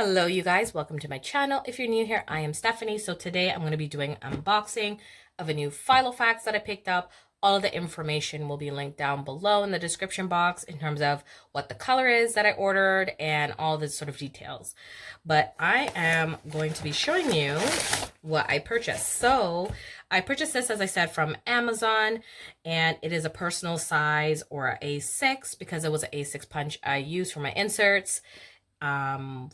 Hello you guys, welcome to my channel. If you're new here, I am Stephanie. So today I'm going to be doing unboxing of a new Filofax that I picked up. All of the information will be linked down below in the description box in terms of what the color is that I ordered and all the sort of details. But I am going to be showing you what I purchased. So I purchased this, as I said, from Amazon, and it is a personal size or a A6 because it was an A6 punch I used for my inserts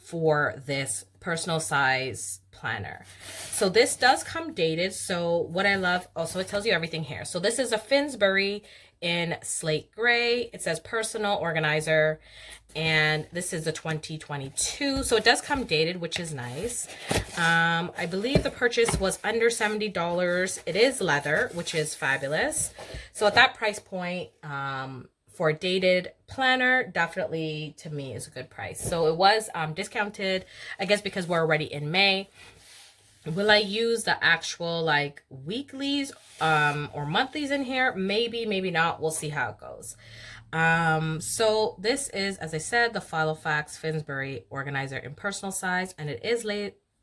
for this personal size planner. So this does come dated. So what I love, also it tells you everything here. So this is a Finsbury in Slate-Grey. It says personal organizer, and this is a 2022. So it does come dated, which is nice. I believe the purchase was under $70. It is leather, which is fabulous. So at that price point, for a dated planner, definitely to me is a good price. So it was discounted, I guess, because we're already in May. Will I use the actual like weeklies or monthlies in here? Maybe, maybe not. We'll see how it goes. So this is, as I said, the Filofax Finsbury Organizer in personal size, and it is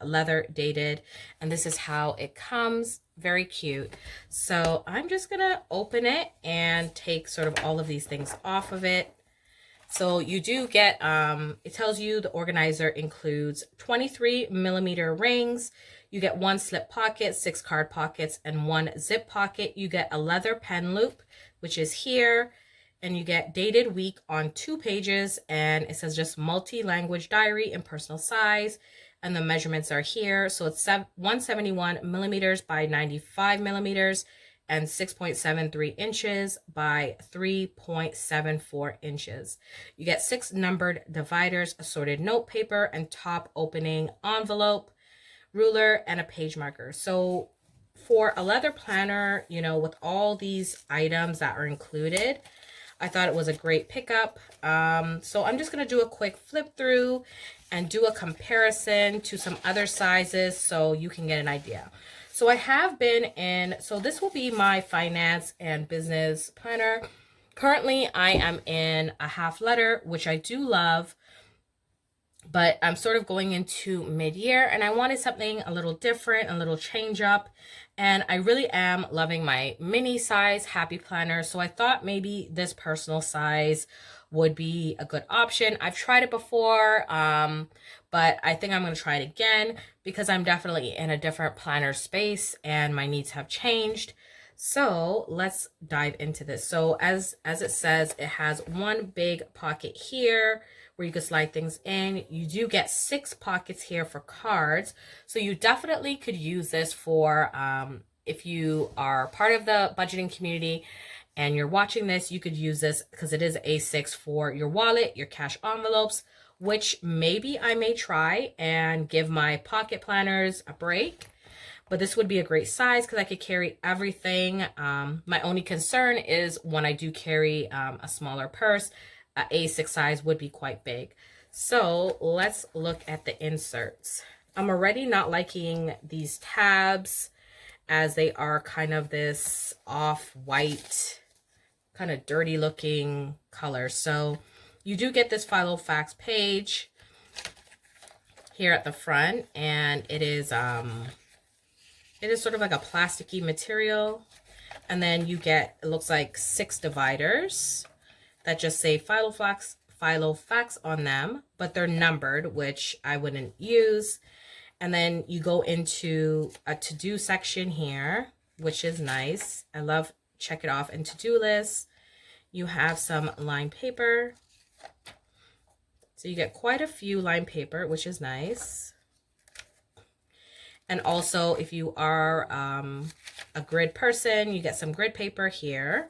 leather dated, and this is how it comes. Very cute. So I'm just gonna open it and take sort of all of these things off of it. So you do get, it tells you the organizer includes 23mm rings. You get 1 slip pocket, 6 card pockets, and 1 zip pocket. You get a leather pen loop, which is here, and you get dated week on 2 pages, and it says just multi-language diary in personal size, and the measurements are here. So it's 171mm by 95mm and 6.73 inches by 3.74 inches. You get 6 numbered dividers, assorted note paper, and top opening envelope, ruler, and a page marker. So for a leather planner, you know, with all these items that are included, I thought it was a great pickup. So I'm just going to do a quick flip through and do a comparison to some other sizes so you can get an idea. So I have been in, so this will be my finance and business planner. Currently, I am in a half letter, which I do love, but I'm sort of going into mid-year, and I wanted something a little different, a little change up. And I really am loving my mini size happy planner. So I thought maybe this personal size would be a good option. I've tried it before, but I think I'm going to try it again because I'm definitely in a different planner space and my needs have changed. So let's dive into this. So as it says, it has 1 big pocket here where you can slide things in. You do get 6 pockets here for cards. So you definitely could use this for, if you are part of the budgeting community and you're watching this, you could use this because it is A6 for your wallet, your cash envelopes, which maybe I may try and give my pocket planners a break. But this would be a great size because I could carry everything. My only concern is when I do carry a smaller purse, a A6 size would be quite big. So let's look at the inserts. I'm already not liking these tabs as they are kind of this off-white, kind of dirty looking color. So you do get this Filofax page here at the front, and it is sort of like a plasticky material. And then you get, it looks like 6 dividers that just say Filofax on them, but they're numbered, which I wouldn't use. And then you go into a to-do section here, which is nice. I love check it off and to-do lists. You have some lined paper. So you get quite a few lined paper, which is nice. And also, if you are a grid person, you get some grid paper here.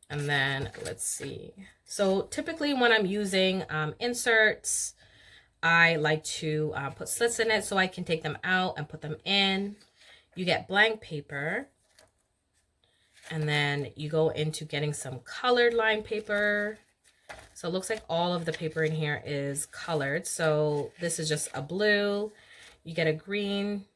And then let's see. So typically when I'm using inserts, I like to put slits in it so I can take them out and put them in. You get blank paper. And then you go into getting some colored lined paper. So it looks like all of the paper in here is colored. So this is just a blue. You get a green.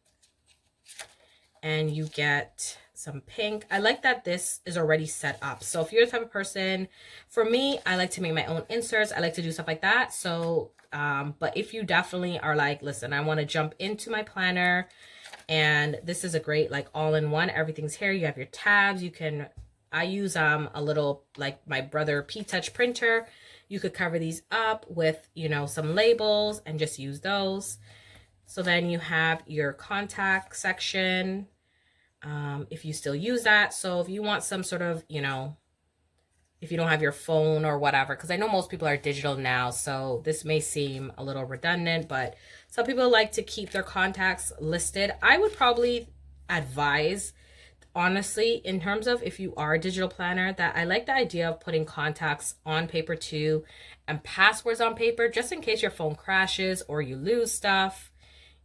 And you get some pink. I like that this is already set up. So if you're the type of person, for me, I like to make my own inserts. I like to do stuff like that. So, but if you definitely are like, listen, I want to jump into my planner, and this is a great, like, all-in-one. Everything's here. You have your tabs. You can, I use a little, like, my brother P-Touch printer. You could cover these up with, you know, some labels and just use those. So then you have your contact section, if you still use that. So if you want some sort of, you know, if you don't have your phone or whatever, because I know most people are digital now, so this may seem a little redundant, but some people like to keep their contacts listed. I would probably advise, honestly, in terms of if you are a digital planner, that I like the idea of putting contacts on paper too, and passwords on paper, just in case your phone crashes or you lose stuff.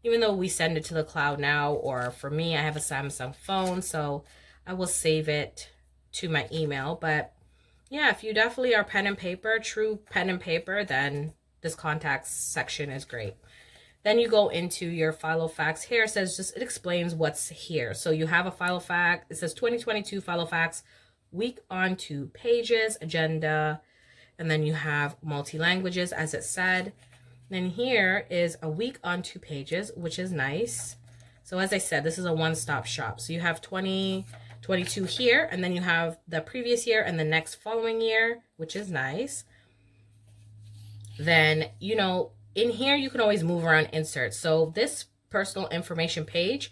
Even though we send it to the cloud now, or for me, I have a Samsung phone, so I will save it to my email. But yeah, if you definitely are pen and paper, true pen and paper, then this contacts section is great. Then you go into your Filofax. Here it says, just, it explains what's here. So you have a Filofax. It says 2022 Filofax, week on 2 pages, agenda, and then you have multi-languages, as it said. Then here is a week on 2 pages, which is nice. So as I said, this is a one-stop shop. So you have 2022 here, and then you have the previous year and the next following year, which is nice. Then, you know, in here, you can always move around inserts. So this personal information page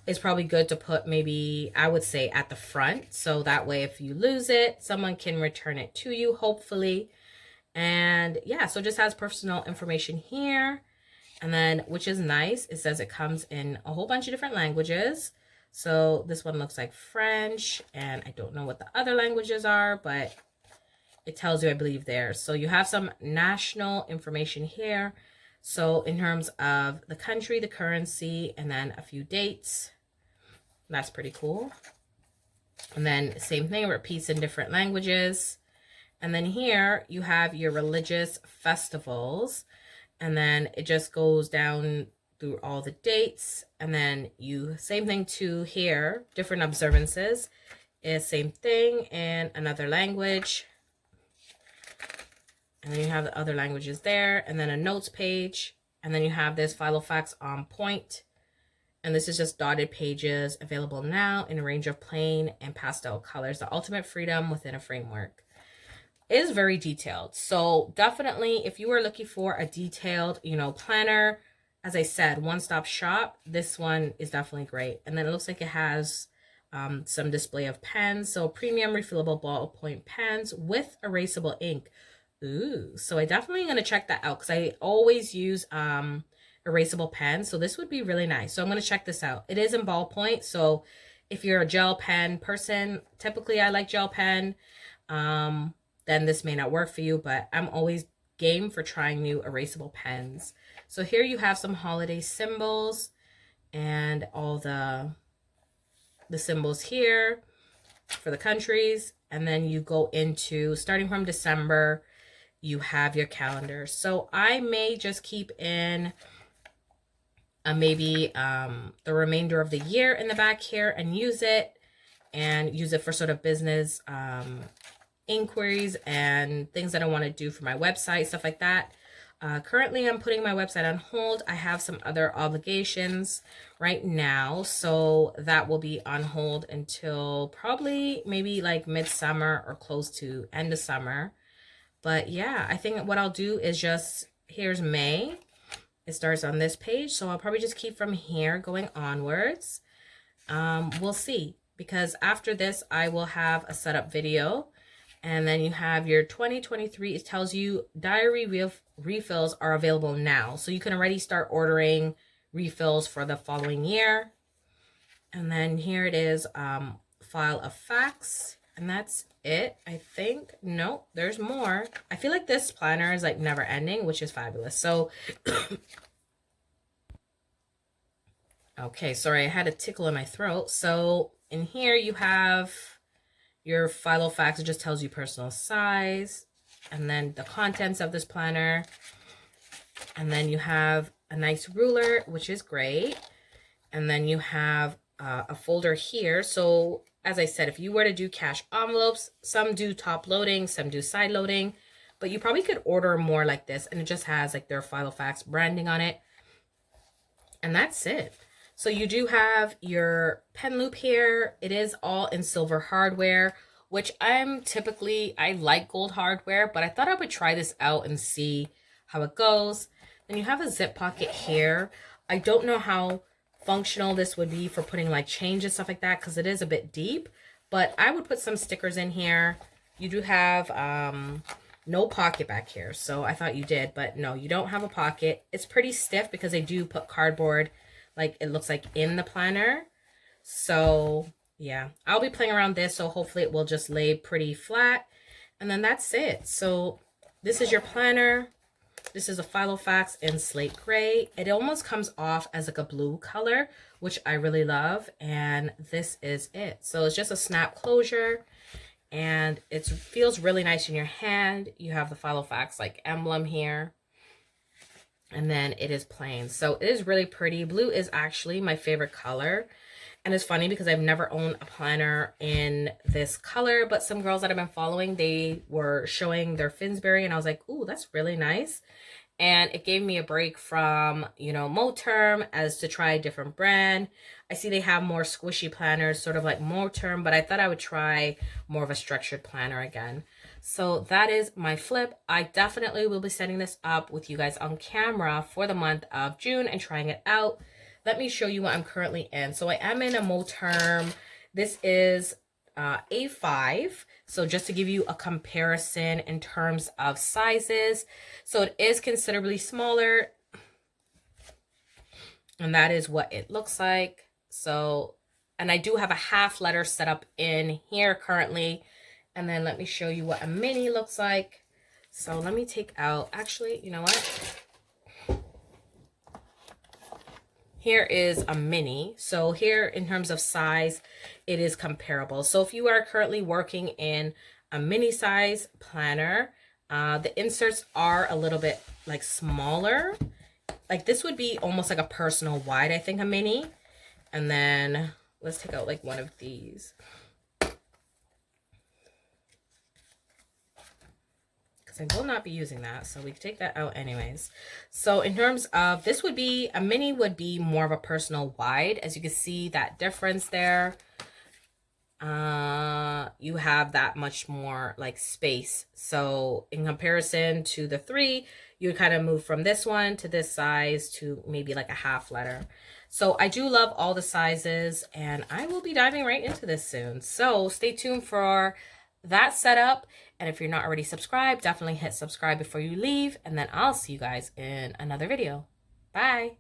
is probably good to put, maybe, I would say, at the front. So that way, if you lose it, someone can return it to you, hopefully. And yeah, so it just has personal information here. And then, which is nice, it says it comes in a whole bunch of different languages. So this one looks like French, and I don't know what the other languages are, but it tells you, I believe, there. So you have some national information here. So in terms of the country, the currency, and then a few dates. That's pretty cool. And then same thing, repeats in different languages. And then here you have your religious festivals, and then it just goes down through all the dates. And then you, same thing to here, different observances is same thing in another language. And then you have the other languages there, and then a notes page. And then you have this Filofax on point. And this is just dotted pages available now in a range of plain and pastel colors. The ultimate freedom within a framework. Is very detailed. So definitely, if you are looking for a detailed, you know, planner, as I said, one-stop shop, this one is definitely great. And then it looks like it has some display of pens. So premium refillable ballpoint pens with erasable ink. Ooh, so I definitely going to check that out, because I always use erasable pens. So this would be really nice. So I'm going to check this out. It is in ballpoint. So if you're a gel pen person, typically I like gel pen. Then this may not work for you, but I'm always game for trying new erasable pens. So here you have some holiday symbols and all the symbols here for the countries. And then you go into, starting from December, you have your calendar. So I may just keep in maybe the remainder of the year in the back here and use it for sort of business inquiries and things that I want to do for my website, stuff like that. Currently, I'm putting my website on hold. I have some other obligations right now, so that will be on hold until probably maybe like midsummer or close to end of summer. But yeah, I think what I'll do is just, here's May. It starts on this page, so I'll probably just keep from here going onwards. We'll see, because after this, I will have a setup video. And then you have your 2023. It tells you diary refills are available now. So you can already start ordering refills for the following year. And then here it is, file of facts. And that's it, I think. No, there's more. I feel like this planner is like never ending, which is fabulous. So, okay, sorry, I had a tickle in my throat. So in here you have your Filofax. It just tells you personal size, and then the contents of this planner. And then you have a nice ruler, which is great. And then you have a folder here. So as I said, if you were to do cash envelopes, some do top loading, some do side loading, but you probably could order more like this, and it just has like their Filofax branding on it. And that's it. So you do have your pen loop here. It is all in silver hardware, which I like gold hardware, but I thought I would try this out and see how it goes. Then you have a zip pocket here. I don't know how functional this would be for putting like change and stuff like that, because it is a bit deep, but I would put some stickers in here. You do have no pocket back here, so I thought you did, but no, you don't have a pocket. It's pretty stiff because they do put cardboard, like it looks like, in the planner. So yeah, I'll be playing around this, so hopefully it will just lay pretty flat. And then that's it. So this is your planner. This is a Filofax in Slate-Grey. It almost comes off as like a blue color, which I really love. And this is it. So it's just a snap closure, and it feels really nice in your hand. You have the Filofax like emblem here, and then it is plain. So it is really pretty. Blue is actually my favorite color. And it's funny because I've never owned a planner in this color, but some girls that I've been following, they were showing their Finsbury, and I was like, ooh, that's really nice. And it gave me a break from, you know, Moterm, as to try a different brand. I see they have more squishy planners, sort of like Moterm, but I thought I would try more of a structured planner again. So that is my flip. I definitely will be setting this up with you guys on camera for the month of June and trying it out. Let me show you what I'm currently in. So I am in a Moterm. This is A5. So just to give you a comparison in terms of sizes. So it is considerably smaller. And that is what it looks like. So, and I do have a half letter set up in here currently. And then let me show you what a mini looks like. So let me take out, actually, you know what? Here is a mini. So here, in terms of size, it is comparable. So if you are currently working in a mini size planner, the inserts are a little bit like smaller. Like this would be almost like a personal wide, I think, a mini. And then let's take out like one of these. I will not be using that, so we can take that out anyways. So in terms of, this would be, a mini would be more of a personal wide. As you can see that difference there, you have that much more like space. So in comparison to the 3, you kind of move from this one to this size to maybe like a half letter. So I do love all the sizes, and I will be diving right into this soon. So stay tuned for that setup. And if you're not already subscribed, definitely hit subscribe before you leave. And then I'll see you guys in another video. Bye.